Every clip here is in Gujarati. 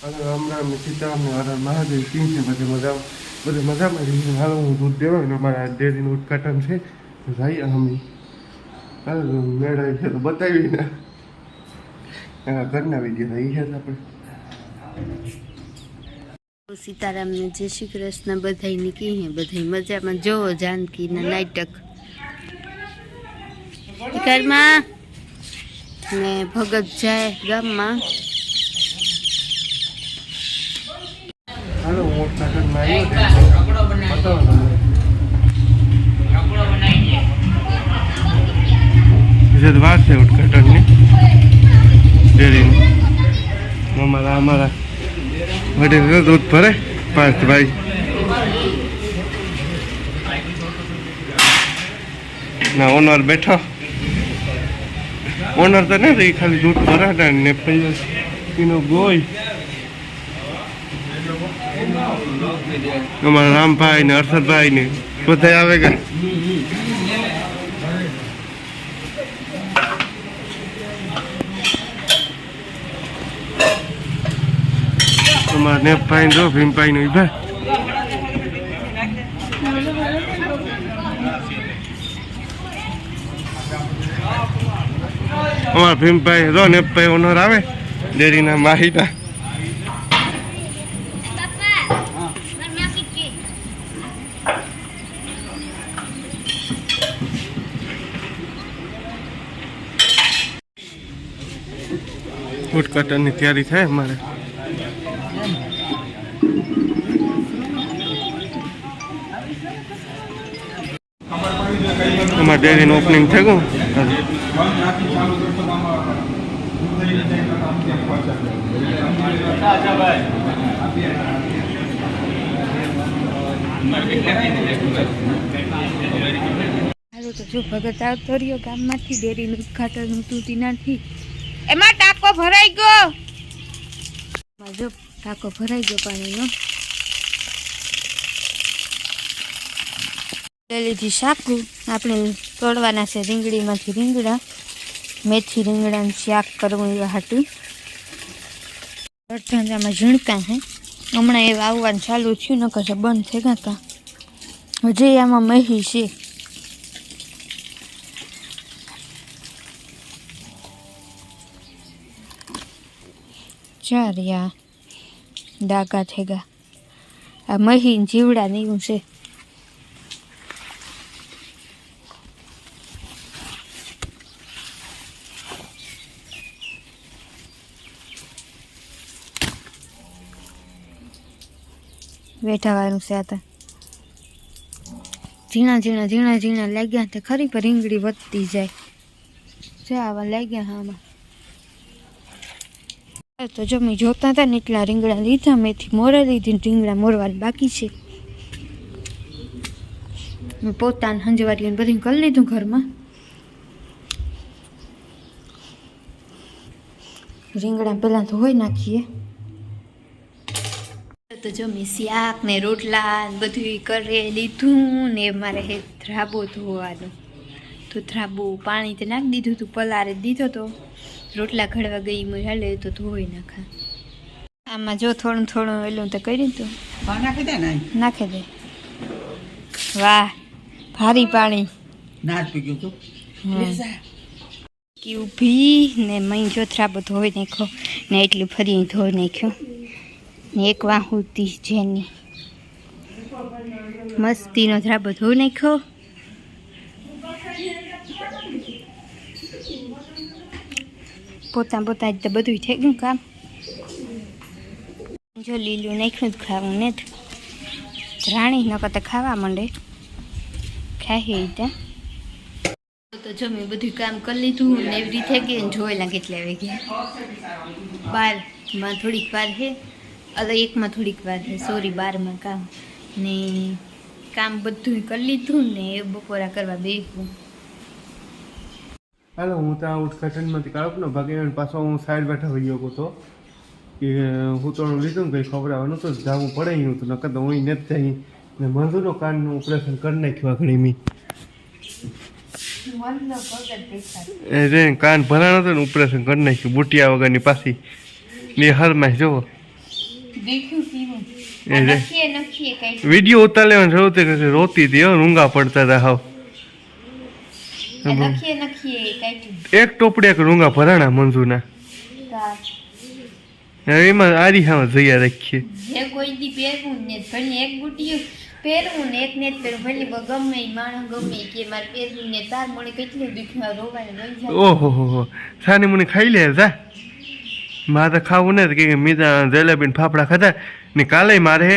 અને હમણાં સીતારામને વાળા મહાદેવ કેમ છે બધે મજામાં રહીને હાલ હું દૂધ દેવાનું અમારા ડેરીનું ઉદઘાટન છે જઈએ અમે હાલ મેળવી છે તો બતાવીને એના ઘરના વિડીયો રહી છે આપણે સીતારામને જય શ્રી કૃષ્ણ બધાય નીકળી હે બધાય મજામાં જોવો જાનકીના નાટક ઘરમાં ને ભગત જાય ગામમાં હાલો હું ઉદઘાટનમાં આવ્યો બતાવો વાત છે ઉદઘાટનની ડેરીની અમારા વડીલ દૂધ ભરે પાર્થભાઈ ના ઓનર બેઠો ઓનર તો નથી ખાલી દૂધ ભરે ને પછી એનો ગોય અમારા રામભાઈ ને હર્ષદભાઈ ને બધા આવે ગયા અમારા નેપભાઈ ને જો ભીમભાઈ નું ભાઈ અમારા ભીમભાઈ જો નેપભાઈ ઓનર આવે ડેરીના માહીના ઉદઘાટનની તૈયારી થાય અમારે અમારા ડેરીનું ઓપનિંગ થઈ ગયું તો જો ભગત આવતો રહ્યો ગામમાંથી ડેરીનું ઉદઘાટન હતું તેનાથી એમાં ટાંકો ભરાઈ ગયો જો ટાંકો ભરાઈ ગયો પાણીનો લઈ લીધી શાકું આપણે તોડવાના છે રીંગણીમાંથી રીંગણા મેથી રીંગણાનું શાક કરવું એવા હાટું અડધાંજામાં ઝીણકા હે હમણાં એ આવવાનું ચાલુ થયું ન કશે બંધ થઈ ગયા હજી આમાં મહી છે ચાર યા ડાકા થઈ ગયા આ મહી જીવડા ને એવું છે વેઠાવાનું છે આ તો ઝીણા ઝીણા ઝીણા ઝીણા લાગ્યા તે ખરી પર રીંગણી વધતી જાય છે આવા લાગ્યા હા આમાં તો જો મેં જોતા હતા ને એટલા રીંગણા લીધા મેથી મોરે લીધી રીંગણા મોરવાની બાકી છે મેં પોતાને હંજવારીઓને બધું કરી લીધું ઘરમાં રીંગણા પહેલાં ધોઈ નાખીએ તો જો મેં શાક ને રોટલા બધું કરી લીધું ને મારે હે ધ્રાબો ધોવાનો તો ધ્રાબો પાણી તો નાખી દીધું તું પલારે દીધો તો રોટલા ઘડવા ગઈ મેં હાલે તો ધોઈ નાખા આમાં જો થોડું થોડું એલું તો કર્યું તું નાખી દે ને નાખી દે વાહ ભારી પાણી ના પી ગયું તું કે ઊભી ને મઈ જો ધ્રાબો ધોઈ નાખ્યો ને એટલું ફરી ધોઈ નાખ્યો ને એક વાહુતી જેની મસ્તીનો ધ્રાબો ધોઈ નાખ્યો પોતા પોતા જ બધું થઈ ગયું કામ જો લીલું નાખ્યું જ ખાવું ને રાણી ન કરતા ખાવા માંડે ખાઈ ત્યાં તો જો મેં બધું કામ કરી લીધું ને એવી રીતે ગઈ ને જોયેલા કેટલા આવી ગયા 12માં થોડીક વાર છે અરે 1માં થોડીક વાર છે સોરી 12માં કામ ને કામ બધું કરી લીધું ને બપોરા કરવા બેસવું હાલો હું ત્યાં ઉદઘાટનમાંથી કાઢું ભાગીને પાછો હું સાઈડ બેઠા હોઈ ગયો હતો કે હું તો લીધું ને કંઈ ખવડાવવાનું તો જવું પડે એવું તો નકર તો હું નથી જઈ ને મંજૂરનો કાનનું ઓપરેશન કરી નાખ્યું આખડી મેં કાન ભરાણો હતો ને ઓપરેશન કરી નાખ્યું બુટિયા વગરની પાછી ને હાલમાં જોવો દેખ્યું પીવું એ રે. નખીએ કઈ વિડીયો ઉતાર લેવાનું શરૂ થઈ ગયું રોતી હતી હો, રૂંગા પડતા હતા હાવ નખીએ કઈ એક ટોપડી એક રૂંગા ભરાણા મંજુના એમાં આરી હા જયા રાખીએ જે કોઈ દી પહેરવું ને ભલે એક બુટીયું પહેરવું ને એક ને જ પહેરવું ભલે ગમે ઈ માણસ ગમે ઈ કે મારે પહેરવું ને તાર મને કેટલું દુખ્યા રોવાને લઈ જાય ઓહો હો સાની મને ખાઈ લે જા મારે તો ખાવું ને કે મીઠા જલેબી ફાફડા ખાધા ને કાલે મારે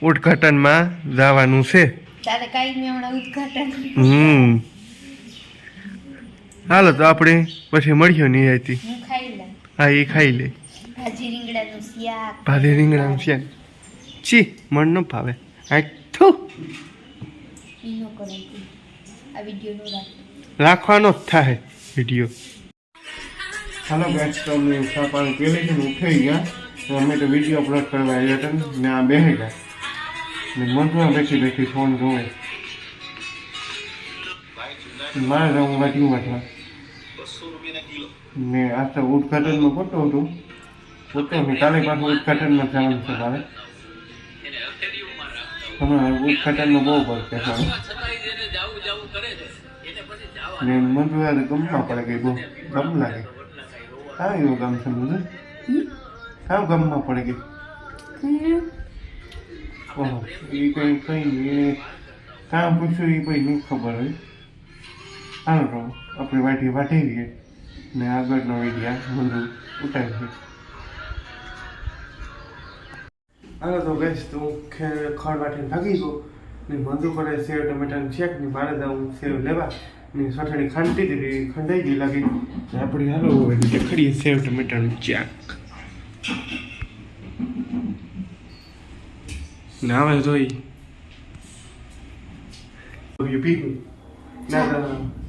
ઉદઘાટનમાં જવાનું છે તારે કાઈ મેં હમણાં ઉદઘાટન હાલો તો આપણે પછી મળ્યો નહીં હતી હું ખાઈ લઉં હા એ ખાઈ લે ભાજી રીંગણાનું શાક ભારે રીંગણાનું છે ચી મન ન ભાવે આ થુ ઈનો કરે આ વિડિયો નો રાખ રાખવાનો જ થાય વિડીયો હાલો ગાઈસ તો અમે ચા પાણી પી લઈને ઉઠાઈ ગયા તો અમે તો વિડીયો અપલોડ કરવા આવ્યા હતા ને આ બેહી ગયા ને મનમાં બેઠી બેઠી ફોન જોવે મારે જવું વાંચ્યું વાંચવા ને આ તો ઉદઘાટનમાં ખોટું હતું પોતે મેં કાલે પાછું ઉદઘાટનમાં જવાનું છે મારે હમણાં ઉદઘાટનમાં બહુ પડશે સારું ને મને યાદ ગમવા પડે કે બહુ ગમ લાગે સારું એવું ગામ છે મને સારું ગમવા પડે કે ઓહો એ કંઈ નહીં કામ પૂછ્યું એ કંઈ નહીં ખબર હોય સારું તો આપણે વાટી રહીએ ને આગળનો વિડીયો મંજુ ઉતારીએ હાલો તો ગેસ તો ખડ વાટીને ભાગી ગયો ને મંજુ કરે સેવ ટમેટાનું શેક ને મારે જાઉં સેવ લેવા ને સઠડી ખાંડી દીધી ખંડાઈ ગઈ લાગી ને આપણે હાલો હવે ખડીએ સેવ ટમેટાનું શાક ને હવે જોઈ પીધું ના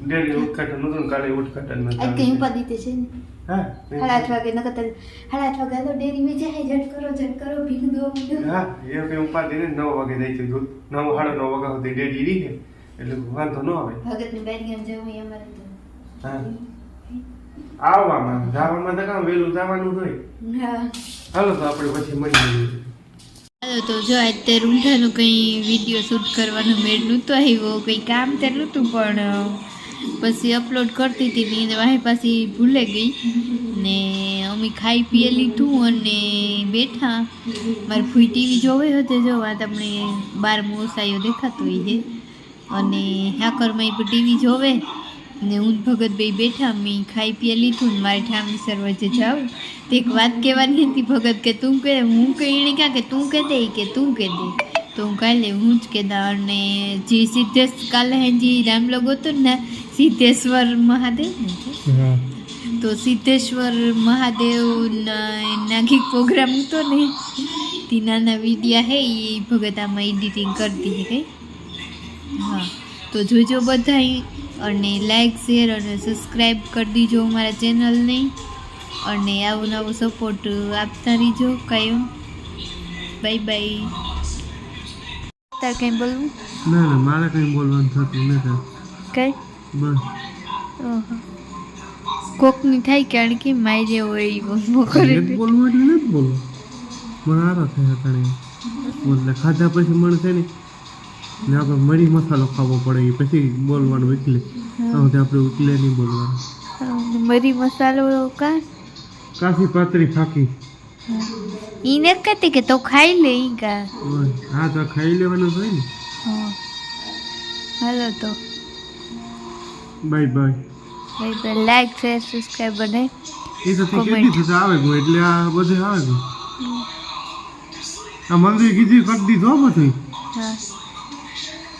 ડેરી ઉદઘાટન નતું કાલે ઉદઘાટનમાં આ કઈ ઉપાધિ તે છે ને હા 8:30 વાગે નકર 8:30 વાગે તો ડેરી માં જાય ઝટ કરો ભીખ દો મુંડો હા એ કઈ ઉપાધિ ને 9 વાગે જાય છે દૂધ 9 9:30 વાગ્યા સુધી ડેરી રહી છે એટલે વાંધો ન આવે ભગત ની બેરિયમ જવું અમારે તો હા આવવામાં જવામાં તો કામ વહેલું જવાનું હોય હા હાલો તો આપણે પછી મળીએ હાલો તો જો અત્યારે ઊંધાનું કંઈ વિડીયો શૂટ કરવાનો મેળ નહોતો આવ્યો કંઈ કામ તે નહોતું પણ પછી અપલોડ કરતી હતી ને વાહે પાછી ભૂલે ગઈ ને અમે ખાઈ પીએ લીધું અને બેઠા મારી ફૂઈ ટીવી જોવે હતી જો આ તમને બાર મોસાયો દેખાતો હોય છે અને હાકરમાં પણ ટીવી જોવે ને હું ભગત ભાઈ બેઠા મેં ખાઈ પીએ લીધું ને મારે ઠામની સરવજે જાઉં તો એક વાત કહેવાની હતી ભગત કે તું કે હું કે એને ક્યાં કે તું કે દે કે તું કે દે તો હું કાલે હું જ કહેતા અને જે સિદ્ધેશ કાલે જે રામલોગ હતો ને સિદ્ધેશ્વર મહાદેવ ને તો સિદ્ધેશ્વર મહાદેવ નાગિક પ્રોગ્રામ હતો ને તે નાના વિડીયા હે એ ભગત આમાં એડિટિંગ કરતી છે કંઈ હા તો જોજો બધા અને લાઈક શેર અને સબસ્ક્રાઈબ કરી દીજો અમારા ચેનલને અને આવું નવો સપોર્ટ આપતા રહીજો કાયમ બાય બાય તાર કંઈ બોલવું ના ના મારે કંઈ બોલવાનું થતું નથી કઈ બસ ઓહો કોકની થાય કારણ કે મારે હોય એ બોલવો કરે બોલવું એટલે નથી બોલવું મને આરો થયા તણે એટલે ખાધા પછી મને છે ને આપણે મરી મસાલો ખાવો પડે એ પછી બોલવાનું એટલે આપણે ઉકલે નહીં બોલવાનું મરી મસાલો કા કાફી પાતળી ફાકી ઈને કહેતી કે તો ખાઈ લે ઈ કા હા તો ખાઈ લેવાનું હોય ને હાલો તો bye bye bye bye like share subscribe અને એ તો કીધી તો આવે ગયું એટલે આ બધે આવે ગયું આ મંદિર કીધી કરી દીધો બધું હા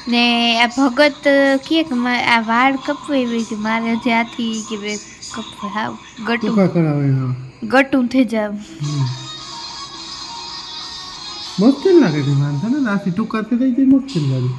ને આ ભગત કે આ વાળ કપવે કે મારે હજી આથી કે બે કપવે હા ગટું ગટું થઈ જાવ મસ્ત લાગે છે વાંધો ને આથી ટૂંકા થઈ જાય મસ્ત લાગે